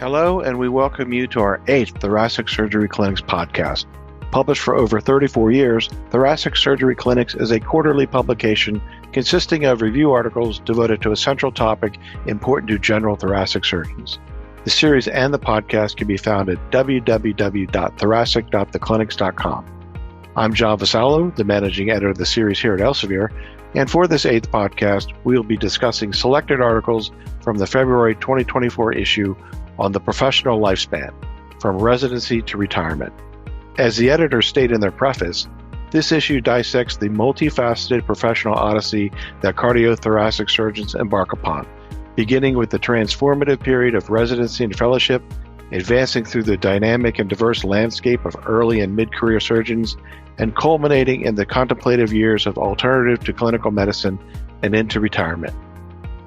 Hello, and we welcome you to our 8th Thoracic Surgery Clinics podcast. Published for over 34 years, Thoracic Surgery Clinics is a quarterly publication consisting of review articles devoted to a central topic important to general thoracic surgeons. The series and the podcast can be found at www.thoracic.theclinics.com. I'm John Vasallo, the managing editor of the series here at Elsevier, and for this 8th podcast, we will be discussing selected articles from the February 2024 issue on the professional lifespan, from residency to retirement. As the editors state in their preface, this issue dissects the multifaceted professional odyssey that cardiothoracic surgeons embark upon, beginning with the transformative period of residency and fellowship, advancing through the dynamic and diverse landscape of early and mid-career surgeons, and culminating in the contemplative years of alternative to clinical medicine and into retirement.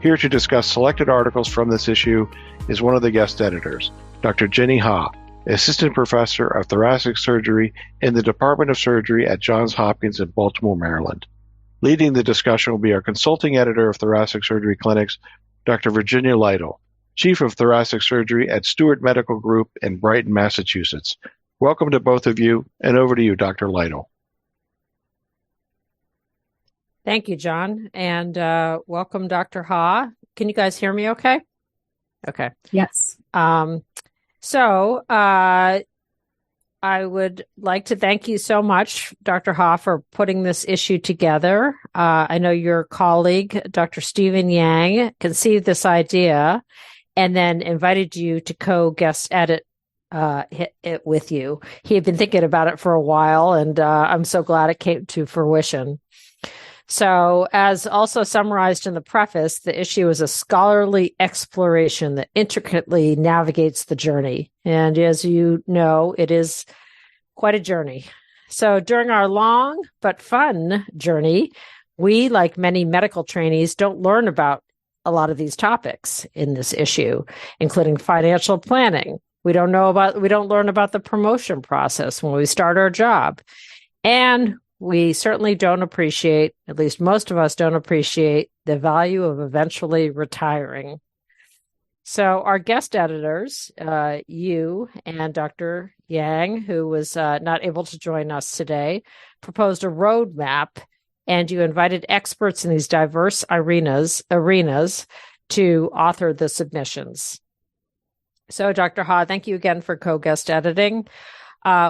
Here to discuss selected articles from this issue is one of the guest editors, Dr. Jenny Ha, Assistant Professor of Thoracic Surgery in the Department of Surgery at Johns Hopkins in Baltimore, Maryland. Leading the discussion will be our Consulting Editor of Thoracic Surgery Clinics, Dr. Virginia Lytle, Chief of Thoracic Surgery at Stewart Medical Group in Brighton, Massachusetts. Welcome to both of you, and over to you, Dr. Lytle. Thank you, John, and welcome, Dr. Ha. Can you guys hear me okay? Okay. Yes. So I would like to thank you so much, Dr. Ha, for putting this issue together. I know your colleague, Dr. Stephen Yang, conceived this idea and then invited you to co-guest edit it with you. He had been thinking about it for a while, and I'm so glad it came to fruition. So, as also summarized in the preface, the issue is a scholarly exploration that intricately navigates the journey. And as you know, it is quite a journey. So, during our long but fun journey, we, like many medical trainees, don't learn about a lot of these topics in this issue, including financial planning. We don't learn about the promotion process when we start our job. And we certainly don't appreciate, at least most of us don't appreciate, the value of eventually retiring. So our guest editors, you and Dr. Yang, who was not able to join us today, proposed a roadmap, and you invited experts in these diverse arenas to author the submissions. So, Dr. Ha, thank you again for co-guest editing.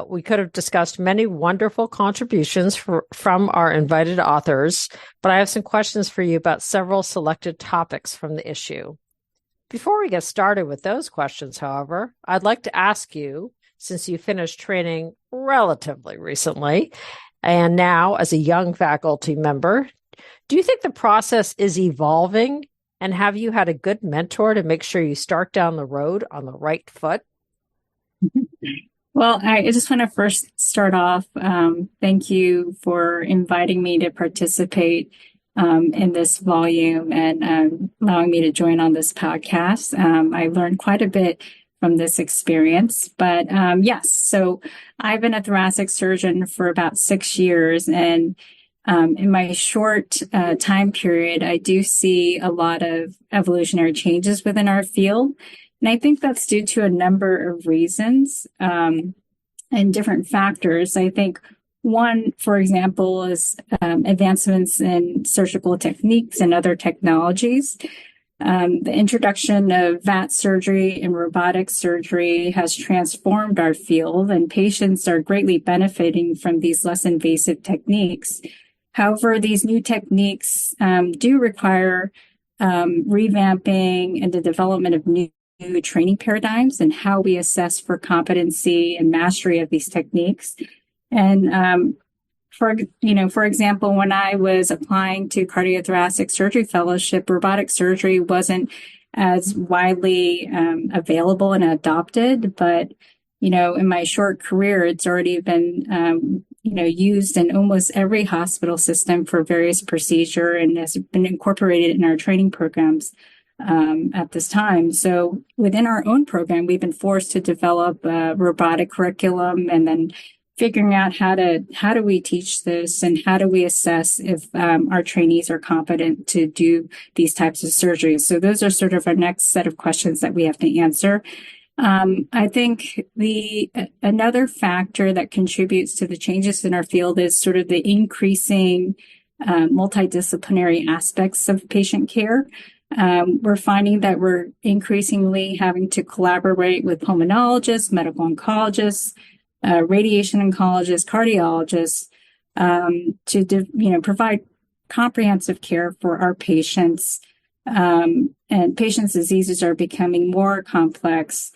We could have discussed many wonderful contributions from our invited authors, but I have some questions for you about several selected topics from the issue. Before we get started with those questions, however, I'd like to ask you, since you finished training relatively recently, and now as a young faculty member, do you think the process is evolving? And have you had a good mentor to make sure you start down the road on the right foot? Well, I just want to first start off. Thank you for inviting me to participate in this volume and allowing me to join on this podcast. I learned quite a bit from this experience. But yes, so I've been a thoracic surgeon for about 6 years. And in my short time period, I do see a lot of evolutionary changes within our field. And I think that's due to a number of reasons and different factors. I think one, for example, is advancements in surgical techniques and other technologies. The introduction of VAT surgery and robotic surgery has transformed our field, and patients are greatly benefiting from these less invasive techniques. However, these new techniques do require revamping and the development of new training paradigms and how we assess for competency and mastery of these techniques. And for example, when I was applying to cardiothoracic surgery fellowship, robotic surgery wasn't as widely available and adopted, but in my short career, it's already been used in almost every hospital system for various procedure and has been incorporated in our training programs at this time. So within our own program, we've been forced to develop a robotic curriculum and then figuring out how do we teach this and how do we assess if our trainees are competent to do these types of surgeries. So those are sort of our next set of questions that we have to answer. I think another factor that contributes to the changes in our field is sort of the increasing multidisciplinary aspects of patient care. We're finding that we're increasingly having to collaborate with pulmonologists, medical oncologists, radiation oncologists, cardiologists, to provide comprehensive care for our patients. And patients' diseases are becoming more complex.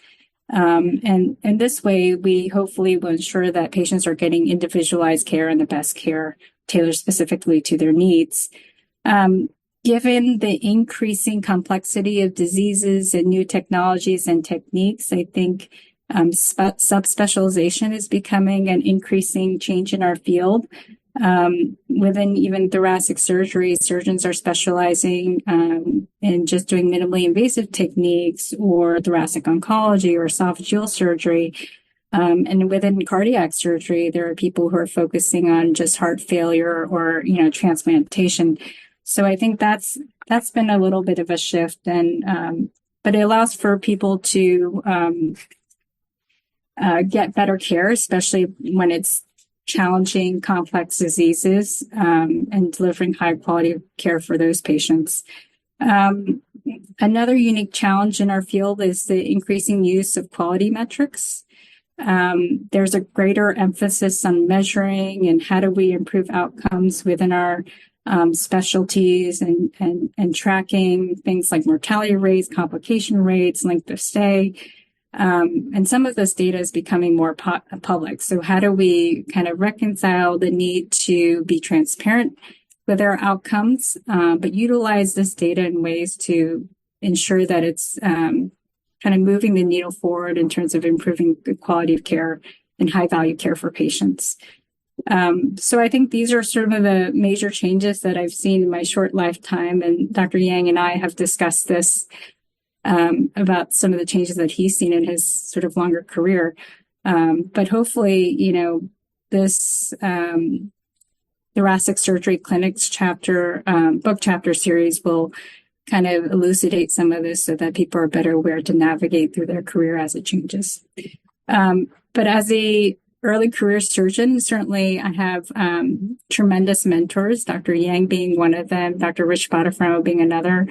And this way, we hopefully will ensure that patients are getting individualized care and the best care tailored specifically to their needs. Given the increasing complexity of diseases and new technologies and techniques, I think subspecialization is becoming an increasing change in our field. Within even thoracic surgery, surgeons are specializing in just doing minimally invasive techniques or thoracic oncology or esophageal surgery. And within cardiac surgery, there are people who are focusing on just heart failure or, transplantation. So I think that's been a little bit of a shift, but it allows for people to get better care, especially when it's challenging, complex diseases, and delivering high quality of care for those patients. Another unique challenge in our field is the increasing use of quality metrics. There's a greater emphasis on measuring and how do we improve outcomes within our specialties and tracking things like mortality rates, complication rates, length of stay. And some of this data is becoming more public. So how do we kind of reconcile the need to be transparent with our outcomes, but utilize this data in ways to ensure that it's kind of moving the needle forward in terms of improving the quality of care and high value care for patients. So I think these are sort of the major changes that I've seen in my short lifetime. And Dr. Yang and I have discussed this about some of the changes that he's seen in his sort of longer career. But hopefully, this thoracic surgery clinics book chapter series will kind of elucidate some of this so that people are better aware to navigate through their career as it changes. But as a early career surgeon, certainly I have tremendous mentors, Dr. Yang being one of them, Dr. Rich Bottafrano being another.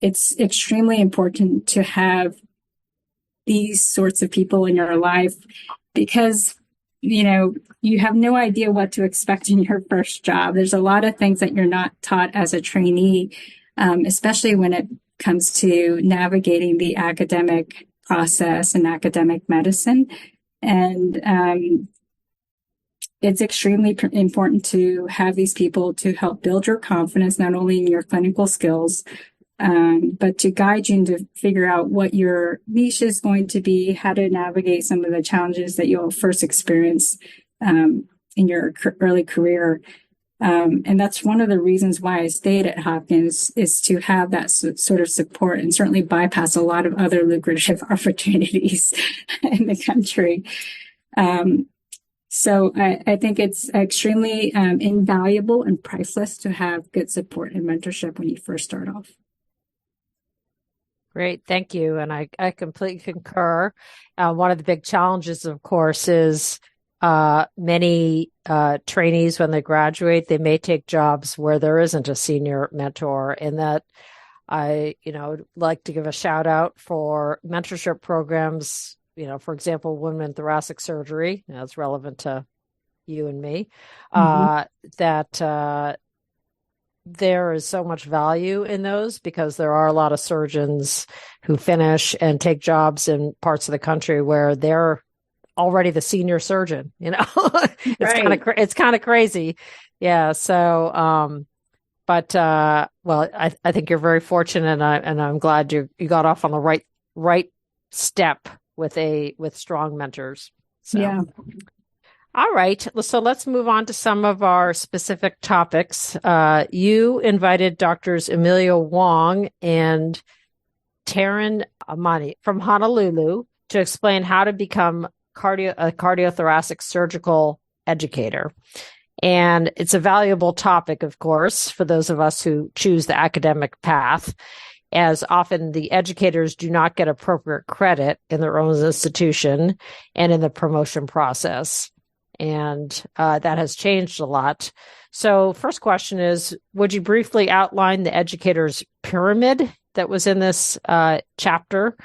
It's extremely important to have these sorts of people in your life because, you have no idea what to expect in your first job. There's a lot of things that you're not taught as a trainee, especially when it comes to navigating the academic process and academic medicine. And it's extremely important to have these people to help build your confidence, not only in your clinical skills, but to guide you to figure out what your niche is going to be, how to navigate some of the challenges that you'll first experience in your early career. And that's one of the reasons why I stayed at Hopkins, is to have that sort of support and certainly bypass a lot of other lucrative opportunities in the country. So I think it's extremely invaluable and priceless to have good support and mentorship when you first start off. Great. Thank you. And I completely concur. One of the big challenges, of course, is many trainees, when they graduate, they may take jobs where there isn't a senior mentor, and that I, like to give a shout out for mentorship programs. For example, women in thoracic surgery, it's relevant to you and me, that there is so much value in those because there are a lot of surgeons who finish and take jobs in parts of the country where they're already the senior surgeon, it's kind of crazy. Yeah. So, I think you're very fortunate, and I'm glad you got off on the right step with strong mentors. So. Yeah. All right. So let's move on to some of our specific topics. You invited Doctors Emilio Wong and Taryn Amani from Honolulu to explain how to become a cardiothoracic surgical educator. And it's a valuable topic, of course, for those of us who choose the academic path. as often the educators do not get appropriate credit in their own institution and in the promotion process. And that has changed a lot. So first question is, would you briefly outline the educator's pyramid that was in this chapter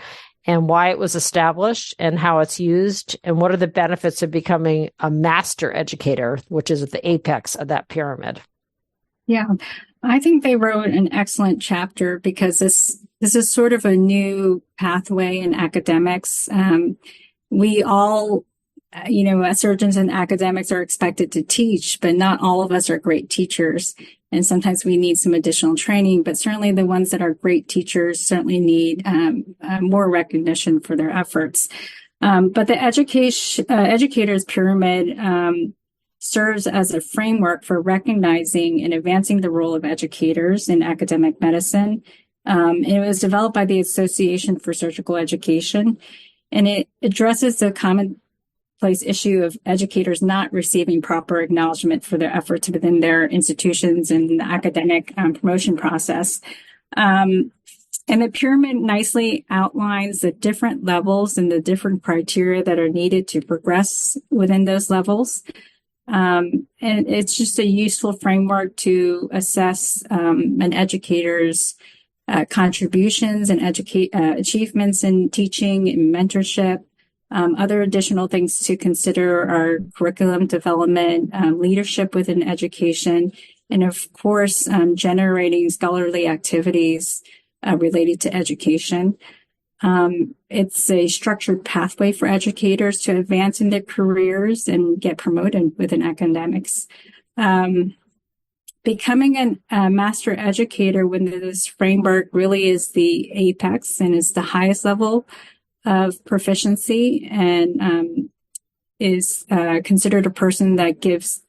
and why it was established and how it's used? And what are the benefits of becoming a master educator, which is at the apex of that pyramid? Yeah, I think they wrote an excellent chapter because this is sort of a new pathway in academics. We all, as surgeons and academics are expected to teach, but not all of us are great teachers. And sometimes we need some additional training, but certainly the ones that are great teachers certainly need more recognition for their efforts. But the educator's pyramid serves as a framework for recognizing and advancing the role of educators in academic medicine. It was developed by the Association for Surgical Education, and it addresses the commonplace issue of educators not receiving proper acknowledgement for their efforts within their institutions and the academic promotion process. And the pyramid nicely outlines the different levels and the different criteria that are needed to progress within those levels. And it's just a useful framework to assess an educator's contributions and achievements in teaching and mentorship. Other additional things to consider are curriculum development, leadership within education, and of course, generating scholarly activities related to education. It's a structured pathway for educators to advance in their careers and get promoted within academics. Becoming a master educator within this framework really is the apex and is the highest level of proficiency, and is considered a person that gives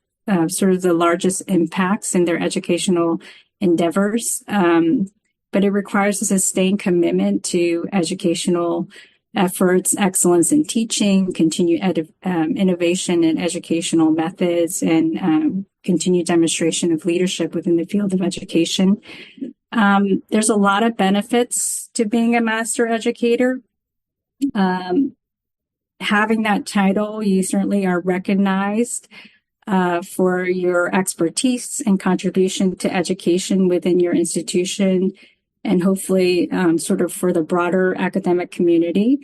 sort of the largest impacts in their educational endeavors. But it requires a sustained commitment to educational efforts, excellence in teaching, continued innovation in educational methods, and continued demonstration of leadership within the field of education. There's a lot of benefits to being a master educator. Having that title, you certainly are recognized for your expertise and contribution to education within your institution, and hopefully sort of for the broader academic community.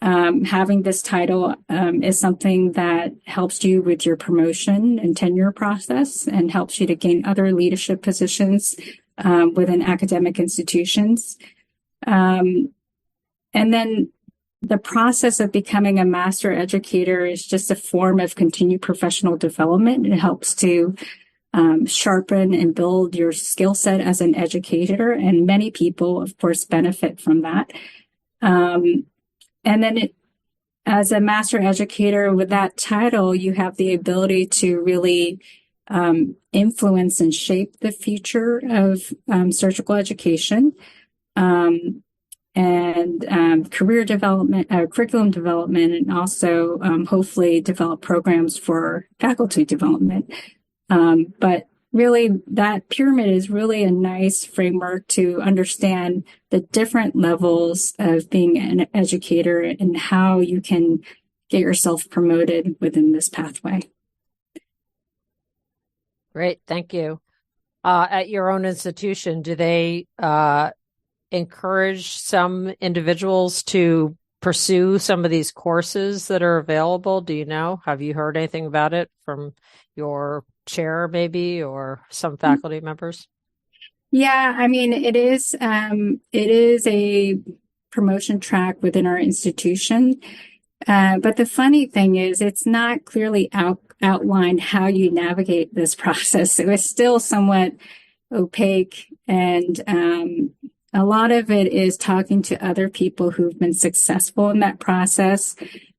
Having this title is something that helps you with your promotion and tenure process and helps you to gain other leadership positions within academic institutions. And then the process of becoming a master educator is just a form of continued professional development. It helps to sharpen and build your skill set as an educator, and many people, of course, benefit from that. And then as a master educator with that title, you have the ability to really influence and shape the future of surgical education. And career development, curriculum development, and also hopefully develop programs for faculty development. But really, that pyramid is really a nice framework to understand the different levels of being an educator and how you can get yourself promoted within this pathway. Great, thank you. At your own institution, do they encourage some individuals to pursue some of these courses that are available? Do you know? Have you heard anything about it from your chair maybe, or some faculty members? Yeah, I mean, it is a promotion track within our institution. But the funny thing is, it's not clearly outlined how you navigate this process. It was still somewhat opaque, and a lot of it is talking to other people who've been successful in that process,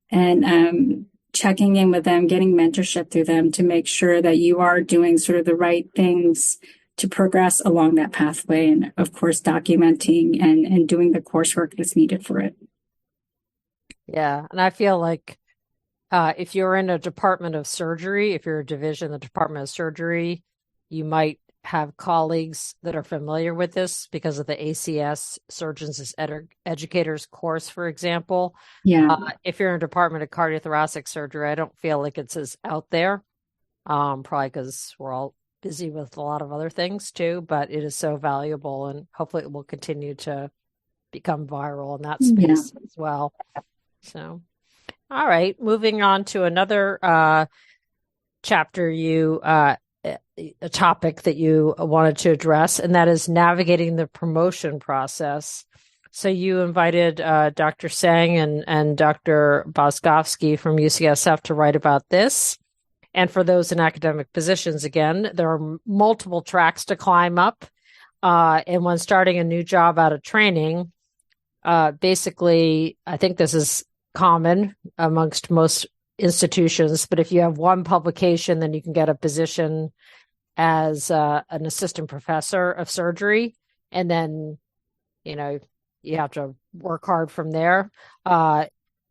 and checking in with them, getting mentorship through them to make sure that you are doing sort of the right things to progress along that pathway, and of course documenting and doing the coursework that's needed for it. Yeah, and I feel like if you're in a department of surgery, if you're a division in the department of surgery, you might have colleagues that are familiar with this because of the ACS Surgeons as Educators course, for example. Yeah. If you're in a department of cardiothoracic surgery, I don't feel like it's as out there, probably because we're all busy with a lot of other things too, but it is so valuable, and hopefully it will continue to become viral in that space as well. So, all right, moving on to another chapter, a topic that you wanted to address, and that is navigating the promotion process. So you invited Dr. Sang and Dr. Boskovsky from UCSF to write about this. And for those in academic positions, again, there are multiple tracks to climb up. And when starting a new job out of training, basically, I think this is common amongst most institutions, but if you have one publication, then you can get a position as an assistant professor of surgery. And then, you have to work hard from there.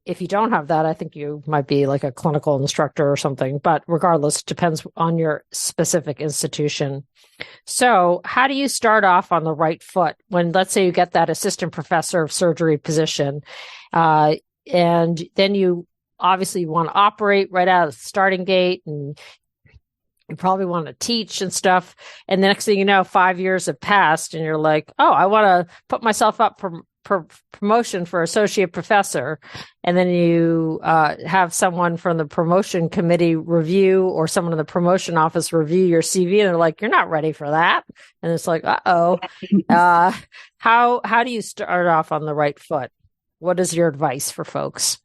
If you don't have that, I think you might be like a clinical instructor or something, but regardless, it depends on your specific institution. So how do you start off on the right foot when, let's say, you get that assistant professor of surgery position, and then you obviously want to operate right out of the starting gate, and you probably want to teach and stuff. And the next thing you know, 5 years have passed and you're like, oh, I want to put myself up for promotion for associate professor. And then you have someone from the promotion committee review, or someone in the promotion office review your CV, and they're like, you're not ready for that. And it's like, how do you start off on the right foot? What is your advice for folks?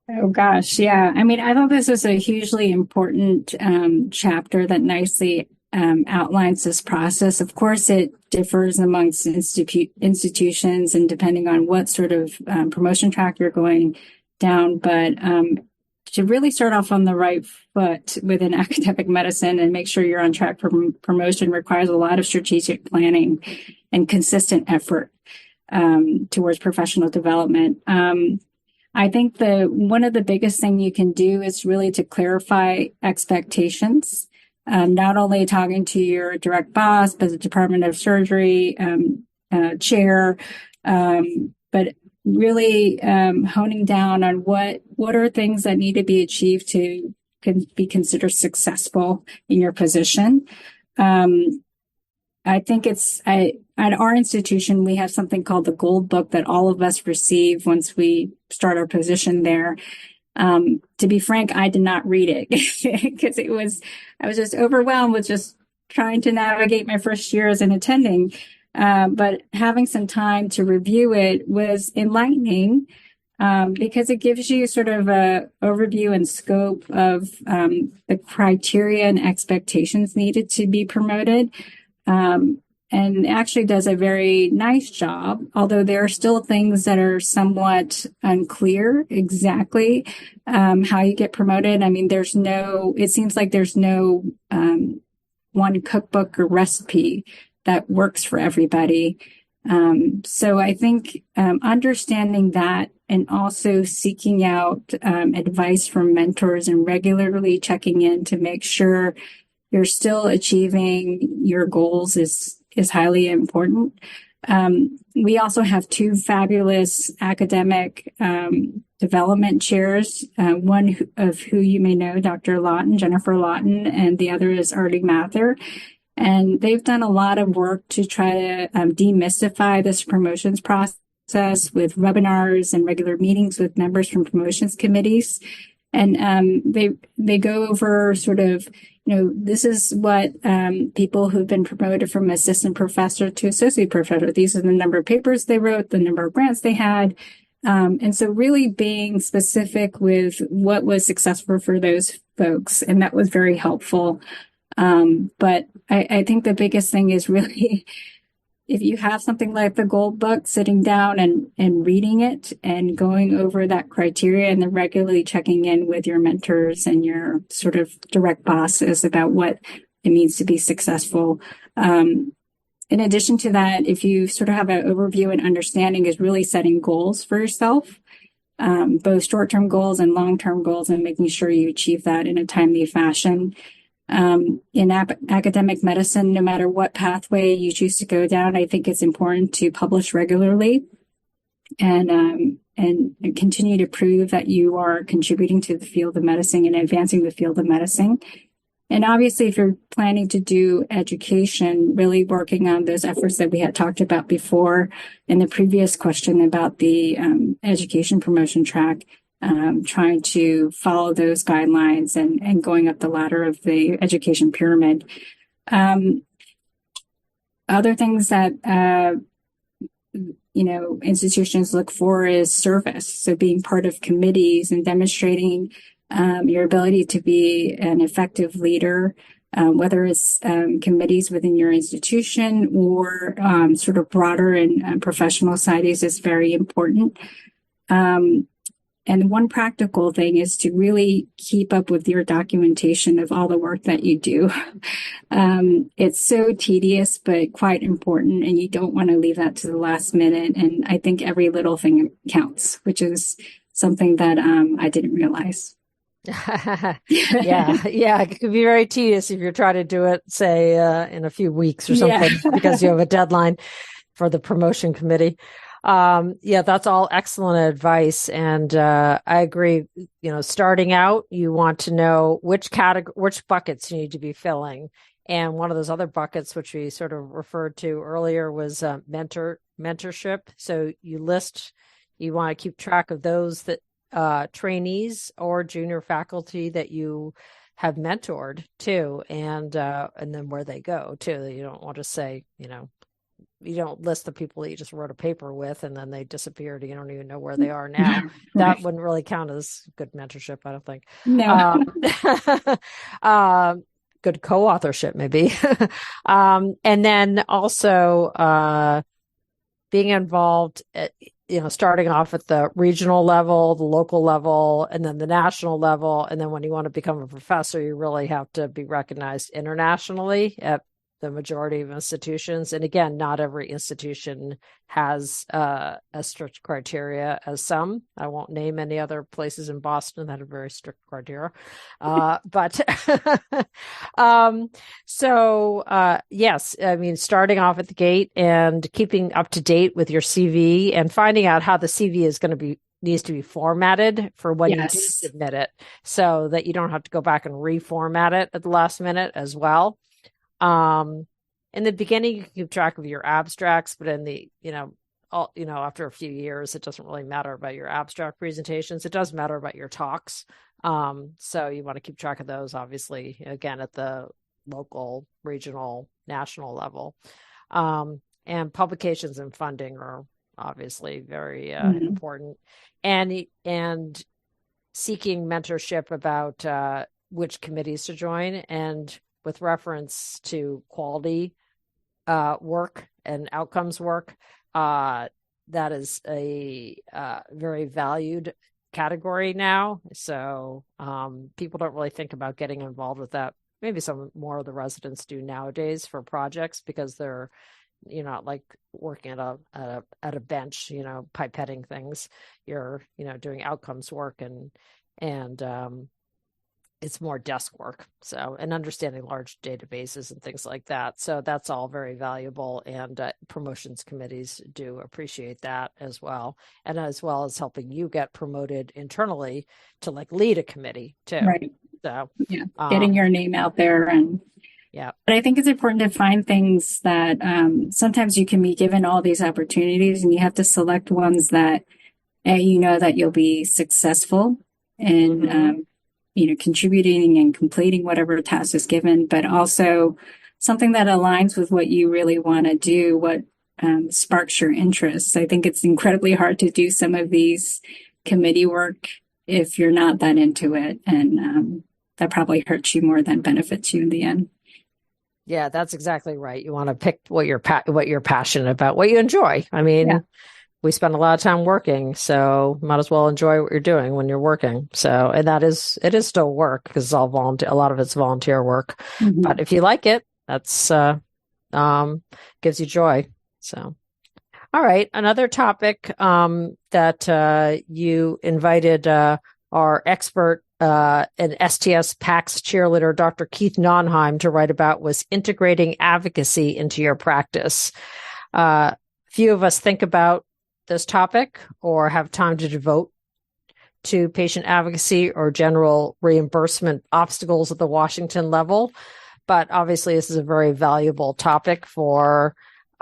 Oh gosh, yeah. I mean, I thought this was a hugely important chapter that nicely outlines this process. Of course, it differs amongst institutions and depending on what sort of promotion track you're going down. But to really start off on the right foot within academic medicine and make sure you're on track for promotion requires a lot of strategic planning and consistent effort towards professional development. I think one of the biggest thing you can do is really to clarify expectations, not only talking to your direct boss, but the Department of Surgery chair, but really honing down on what are things that need to be achieved to be considered successful in your position. I think at our institution, we have something called the Gold Book that all of us receive once we start our position there. To be frank, I did not read it because I was just overwhelmed with just trying to navigate my first year as an attending. But having some time to review it was enlightening, because it gives you sort of a overview and scope of the criteria and expectations needed to be promoted. And actually does a very nice job, although there are still things that are somewhat unclear exactly how you get promoted. I mean, it seems like there's no one cookbook or recipe that works for everybody. So I think understanding that and also seeking out advice from mentors and regularly checking in to make sure you're still achieving your goals is highly important. We also have two fabulous academic development chairs, one of who you may know, Dr. Lawton, Jennifer Lawton, and the other is Artie Mather. And they've done a lot of work to try to demystify this promotions process with webinars and regular meetings with members from promotions committees. And they go over sort of, this is what people who've been promoted from assistant professor to associate professor, these are the number of papers they wrote, the number of grants they had. And so really being specific with what was successful for those folks. And that was very helpful. But I think the biggest thing is really, if you have something like the Gold Book, sitting down and reading it and going over that criteria and then regularly checking in with your mentors and your sort of direct bosses about what it means to be successful. In addition to that, if you sort of have an overview and understanding, is really setting goals for yourself, both short-term goals and long-term goals, and making sure you achieve that in a timely fashion. In academic medicine, no matter what pathway you choose to go down, I think it's important to publish regularly and continue to prove that you are contributing to the field of medicine and advancing the field of medicine. And obviously, if you're planning to do education, really working on those efforts that we had talked about before in the previous question about the education promotion track, trying to follow those guidelines and going up the ladder of the education pyramid. Other things that institutions look for is service. So being part of committees and demonstrating your ability to be an effective leader, whether it's committees within your institution or sort of broader and professional societies is very important. And one practical thing is to really keep up with your documentation of all the work that you do. It's so tedious, but quite important, and you don't want to leave that to the last minute. And I think every little thing counts, which is something that I didn't realize. Yeah. It could be very tedious if you're trying to do it, say, in a few weeks or something, because you have a deadline for the promotion committee. That's all excellent advice. And I agree, starting out, you want to know which buckets you need to be filling. And one of those other buckets, which we sort of referred to earlier, was mentorship. So you want to keep track of those that trainees or junior faculty that you have mentored too, and then where they go too. You don't want to say, you don't list the people that you just wrote a paper with and then they disappeared. You don't even know where they are now. Right. That wouldn't really count as good mentorship, I don't think. No. Good co-authorship, maybe. And then also being involved at, starting off at the regional level, the local level, and then the national level. And then when you want to become a professor, you really have to be recognized internationally at the majority of institutions. And again, not every institution has as strict criteria as some. I won't name any other places in Boston that have very strict criteria. But yes, I mean, starting off at the gate and keeping up to date with your CV and finding out how the CV is going to needs to be formatted for when you do submit it, so that you don't have to go back and reformat it at the last minute as well. In the beginning, you can keep track of your abstracts, but in the, after a few years, it doesn't really matter about your abstract presentations. It does matter about your talks. So you want to keep track of those, obviously, again, at the local, regional, national level. And publications and funding are obviously very important. And seeking mentorship about which committees to join, and with reference to quality work and outcomes work, that is a very valued category now. So people don't really think about getting involved with that. Maybe some more of the residents do nowadays for projects, because they're not like working at a bench, pipetting things. You're doing outcomes work and it's more desk work. So, and understanding large databases and things like that. So that's all very valuable. And promotions committees do appreciate that as well. And as well as helping you get promoted internally to lead a committee too. Right. So getting your name out there. And but I think it's important to find things that sometimes you can be given all these opportunities and you have to select ones that that you'll be successful in contributing and completing whatever task is given, but also something that aligns with what you really want to do, what sparks your interests. I think it's incredibly hard to do some of these committee work if you're not that into it, and that probably hurts you more than benefits you in the end. Yeah, that's exactly right. You want to pick what you're passionate about, what you enjoy. I mean, we spend a lot of time working, so might as well enjoy what you're doing when you're working. So, and it is still work, because it's all volunteer. A lot of it's volunteer work, but if you like it, that's gives you joy. So, all right, another topic that you invited our expert an STS PAX cheerleader, Dr. Keith Nonheim, to write about was integrating advocacy into your practice. Few of us think about this topic or have time to devote to patient advocacy or general reimbursement obstacles at the Washington level. But obviously, this is a very valuable topic for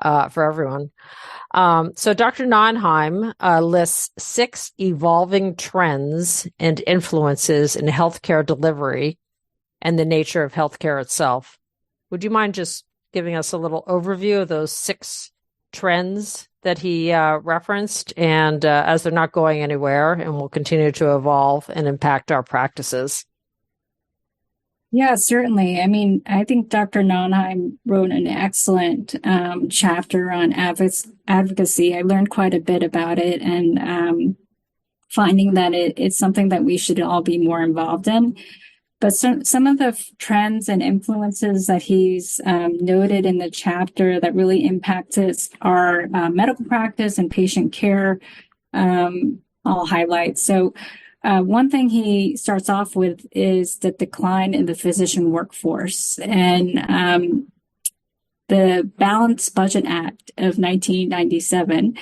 everyone. So Dr. Nonheim lists 6 evolving trends and influences in healthcare delivery and the nature of healthcare itself. Would you mind just giving us a little overview of those 6 trends that he referenced, and as they're not going anywhere and will continue to evolve and impact our practices? Yeah, certainly. I mean, I think Dr. Nonheim wrote an excellent chapter on advocacy. I learned quite a bit about it, and finding that it's something that we should all be more involved in. But some of the trends and influences that he's noted in the chapter that really impact our medical practice and patient care, I'll highlight. So one thing he starts off with is the decline in the physician workforce. And the Balanced Budget Act of 1997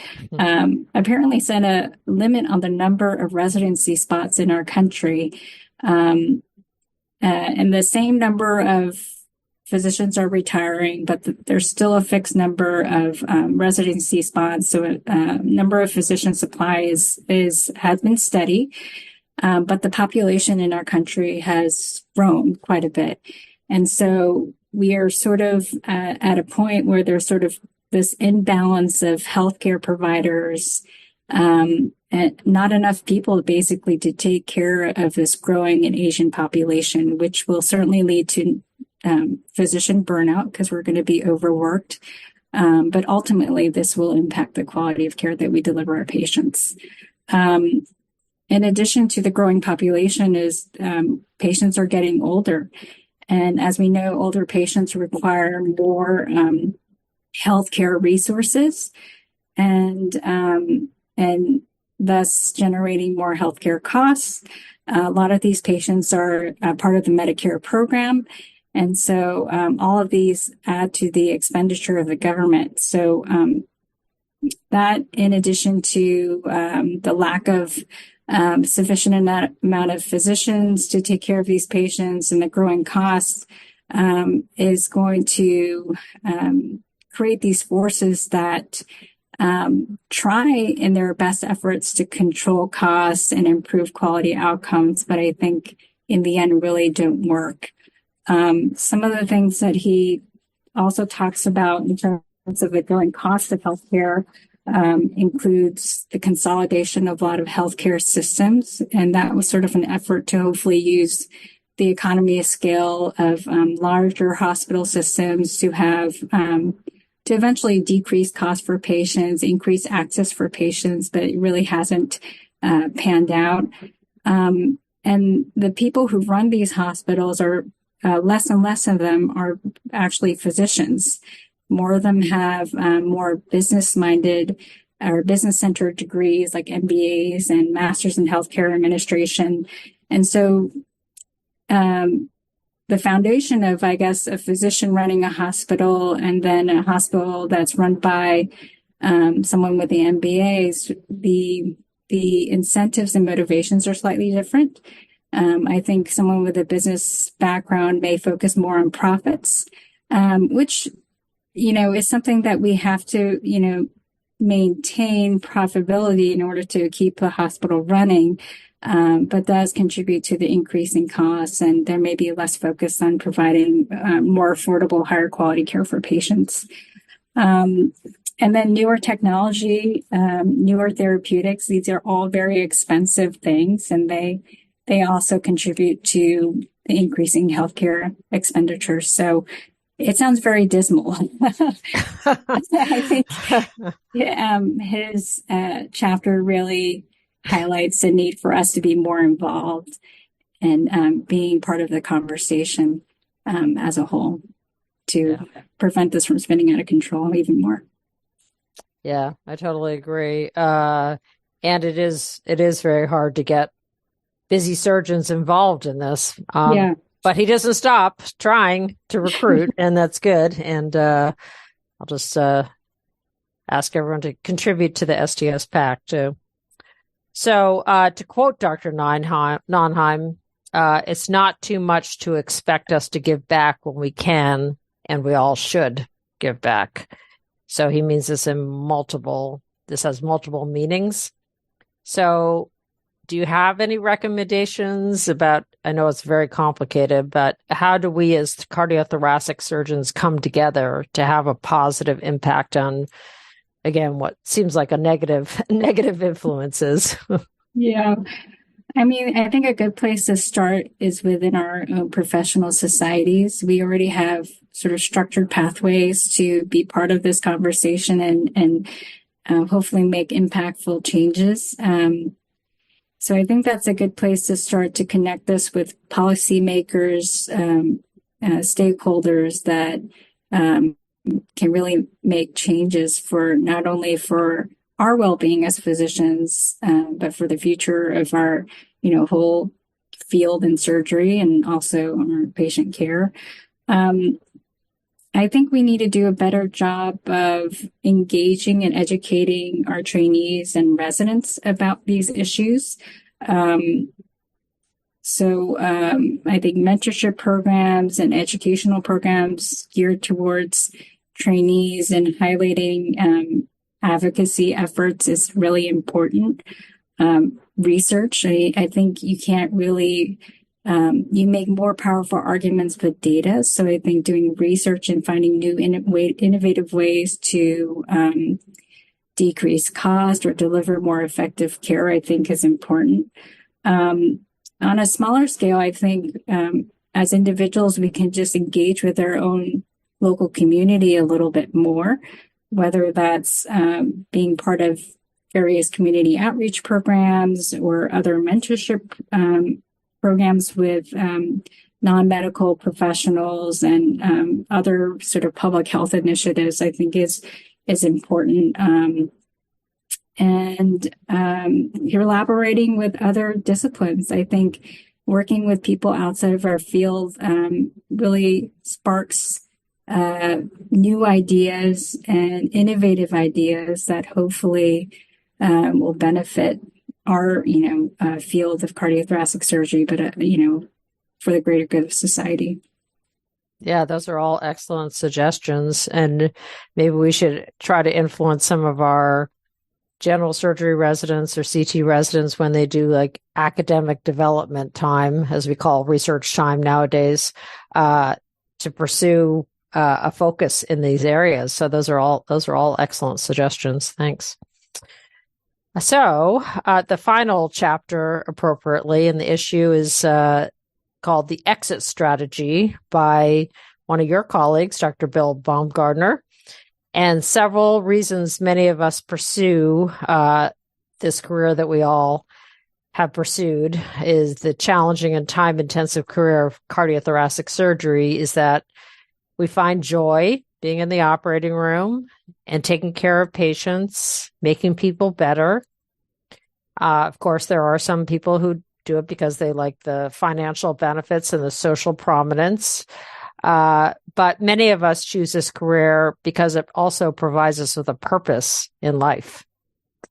apparently set a limit on the number of residency spots in our country. And the same number of physicians are retiring, but there's still a fixed number of residency spots. So number of physician supply has been steady, but the population in our country has grown quite a bit. And so we are sort of at a point where there's sort of this imbalance of healthcare providers, and not enough people basically to take care of this growing and Asian population, which will certainly lead to physician burnout because we're going to be overworked. But ultimately, this will impact the quality of care that we deliver our patients. In addition to the growing population is patients are getting older. And as we know, older patients require more healthcare resources and thus generating more healthcare costs. A lot of these patients are part of the Medicare program. And so all of these add to the expenditure of the government. So that, in addition to the lack of sufficient amount of physicians to take care of these patients and the growing costs, is going to create these forces that try in their best efforts to control costs and improve quality outcomes, but I think in the end really don't work. Some of the things that he also talks about in terms of the growing cost of healthcare includes the consolidation of a lot of healthcare systems, and that was sort of an effort to hopefully use the economy of scale of larger hospital systems to have to eventually decrease cost for patients, increase access for patients, but it really hasn't panned out. And the people who run these hospitals are less and less of them are actually physicians. More of them have more business-minded or business-centered degrees like MBAs and Masters in Healthcare Administration. And so the foundation of, I guess, a physician running a hospital and then a hospital that's run by someone with the MBAs, the incentives and motivations are slightly different. I think someone with a business background may focus more on profits, which, is something that we have to, maintain profitability in order to keep the hospital running. But does contribute to the increase in costs, and there may be less focus on providing more affordable, higher quality care for patients. And then newer technology, newer therapeutics, these are all very expensive things, and they also contribute to the increasing healthcare expenditures. So it sounds very dismal. I think his chapter really highlights the need for us to be more involved and being part of the conversation as a whole to prevent this from spinning out of control even more. Yeah, I totally agree. And it is very hard to get busy surgeons involved in this. Yeah. But he doesn't stop trying to recruit, and that's good. And I'll just ask everyone to contribute to the STS PAC too. So to quote Dr. Nonheim, it's not too much to expect us to give back when we can, and we all should give back. So he means this has multiple meanings. So do you have any recommendations about, I know it's very complicated, but how do we as cardiothoracic surgeons come together to have a positive impact on, again, what seems like a negative influences? Yeah. I mean, I think a good place to start is within our own professional societies. We already have sort of structured pathways to be part of this conversation and hopefully make impactful changes. So I think that's a good place to start to connect this with policymakers, stakeholders that can really make changes for not only for our well-being as physicians, but for the future of our, whole field in surgery and also our patient care. I think we need to do a better job of engaging and educating our trainees and residents about these issues. I think mentorship programs and educational programs geared towards trainees and highlighting advocacy efforts is really important. Research, I think you can't really you make more powerful arguments with data. So I think doing research and finding new innovative ways to decrease cost or deliver more effective care, I think is important. On a smaller scale, I think as individuals, we can just engage with our own local community a little bit more, whether that's being part of various community outreach programs or other mentorship programs with non-medical professionals and other sort of public health initiatives, I think is important. And collaborating with other disciplines. I think working with people outside of our field really sparks new ideas and innovative ideas that hopefully will benefit our, field of cardiothoracic surgery, but, for the greater good of society. Yeah, those are all excellent suggestions. And maybe we should try to influence some of our general surgery residents or CT residents when they do like academic development time, as we call research time nowadays, to pursue a focus in these areas. So those are all excellent suggestions. Thanks. So the final chapter, appropriately, in the issue is called The Exit Strategy by one of your colleagues, Dr. Bill Baumgardner. And several reasons many of us pursue this career that we all have pursued is the challenging and time-intensive career of cardiothoracic surgery is that we find joy being in the operating room and taking care of patients, making people better. Of course, there are some people who do it because they like the financial benefits and the social prominence. But many of us choose this career because it also provides us with a purpose in life.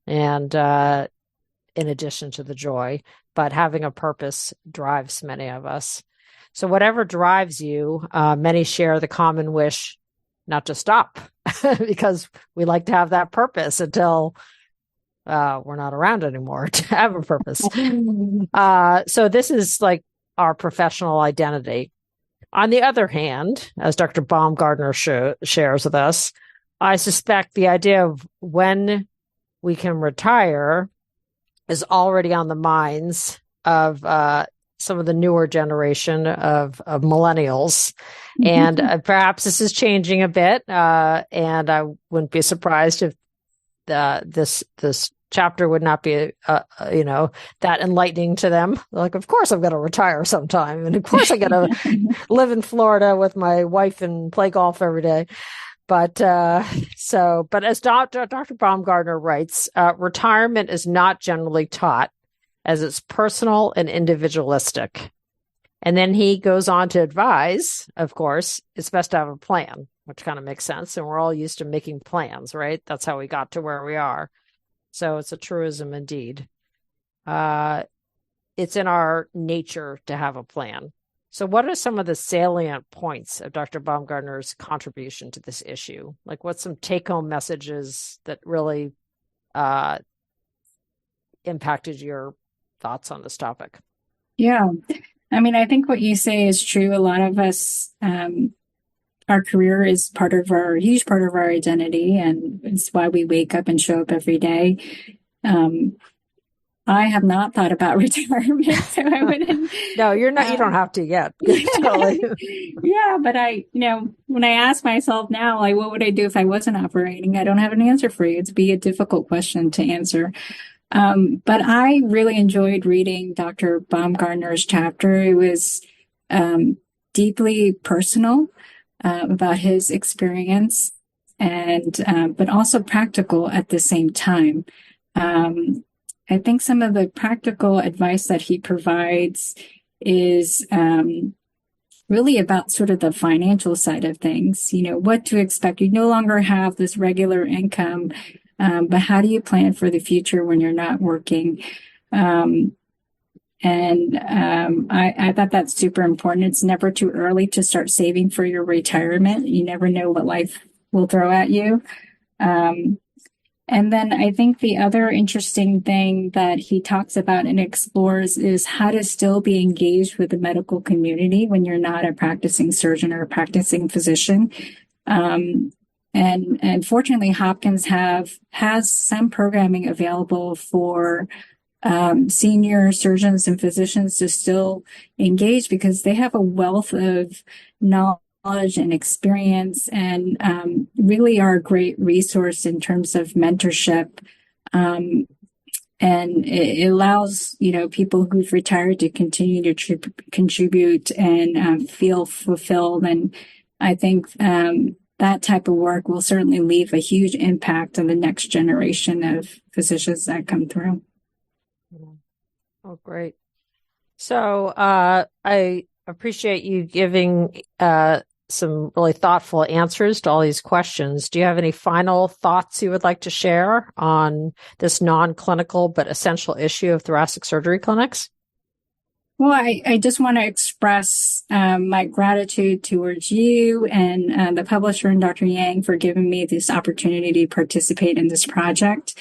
And in addition to the joy, but having a purpose drives many of us. So whatever drives you, many share the common wish not to stop because we like to have that purpose until we're not around anymore to have a purpose. So this is like our professional identity. On the other hand, as Dr. Baumgardner shares with us, I suspect the idea of when we can retire is already on the minds of some of the newer generation of millennials. And perhaps this is changing a bit. And I wouldn't be surprised if this chapter would not be, that enlightening to them. Like, of course I'm going to retire sometime. And of course I'm going to live in Florida with my wife and play golf every day. But as Dr. Baumgardner writes, retirement is not generally taught as it's personal and individualistic. And then he goes on to advise, of course, it's best to have a plan, which kind of makes sense. And we're all used to making plans, right? That's how we got to where we are. So it's a truism indeed. It's in our nature to have a plan. So what are some of the salient points of Dr. Baumgartner's contribution to this issue? Like, what's some take-home messages that really impacted your thoughts on this topic? Yeah. I mean, I think what you say is true. A lot of us, our career is huge part of our identity, and it's why we wake up and show up every day. I have not thought about retirement, so I wouldn't. No, you're not. You don't have to yet. Totally. Yeah, but when I ask myself now, like, what would I do if I wasn't operating? I don't have an answer for you. It'd be a difficult question to answer. But I really enjoyed reading Dr. Baumgartner's chapter. It was deeply personal about his experience, and but also practical at the same time. I think some of the practical advice that he provides is really about sort of the financial side of things. What to expect. You no longer have this regular income. But how do you plan for the future when you're not working? I thought that's super important. It's never too early to start saving for your retirement. You never know what life will throw at you. And then I think the other interesting thing that he talks about and explores is how to still be engaged with the medical community when you're not a practicing surgeon or a practicing physician. And fortunately, Hopkins has some programming available for senior surgeons and physicians to still engage, because they have a wealth of knowledge and experience, and really are a great resource in terms of mentorship. And it allows people who've retired to continue to contribute and feel fulfilled. And I think that type of work will certainly leave a huge impact on the next generation of physicians that come through. Oh, great. So I appreciate you giving some really thoughtful answers to all these questions. Do you have any final thoughts you would like to share on this non-clinical but essential issue of thoracic surgery clinics? Well, I just want to express my gratitude towards you and the publisher and Dr. Yang for giving me this opportunity to participate in this project.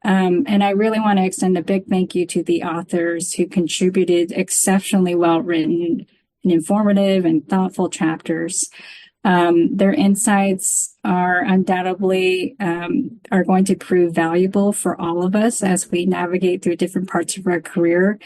And I really want to extend a big thank you to the authors who contributed exceptionally well-written and informative and thoughtful chapters. Their insights are undoubtedly are going to prove valuable for all of us as we navigate through different parts of our career.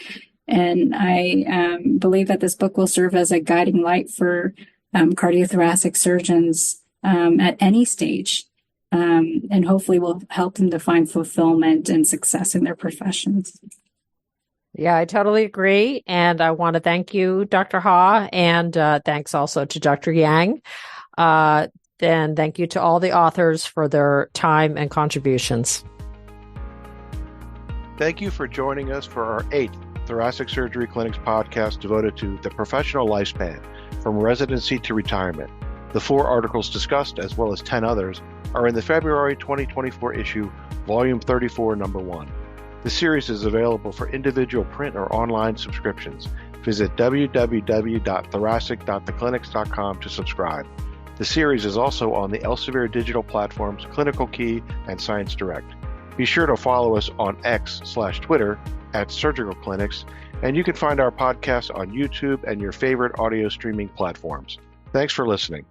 And I believe that this book will serve as a guiding light for cardiothoracic surgeons at any stage, and hopefully will help them to find fulfillment and success in their professions. Yeah, I totally agree. And I want to thank you, Dr. Ha, and thanks also to Dr. Yang. And thank you to all the authors for their time and contributions. Thank you for joining us for our 8th Thoracic Surgery Clinics podcast devoted to the professional lifespan, from residency to retirement. The 4 articles discussed, as well as 10 others, are in the February 2024 issue, Volume 34, Number 1. The series is available for individual print or online subscriptions. Visit www.thoracic.theclinics.com to subscribe. The series is also on the Elsevier digital platforms Clinical Key and Science Direct. Be sure to follow us on X/Twitter @Surgical Clinics, and you can find our podcast on YouTube and your favorite audio streaming platforms. Thanks for listening.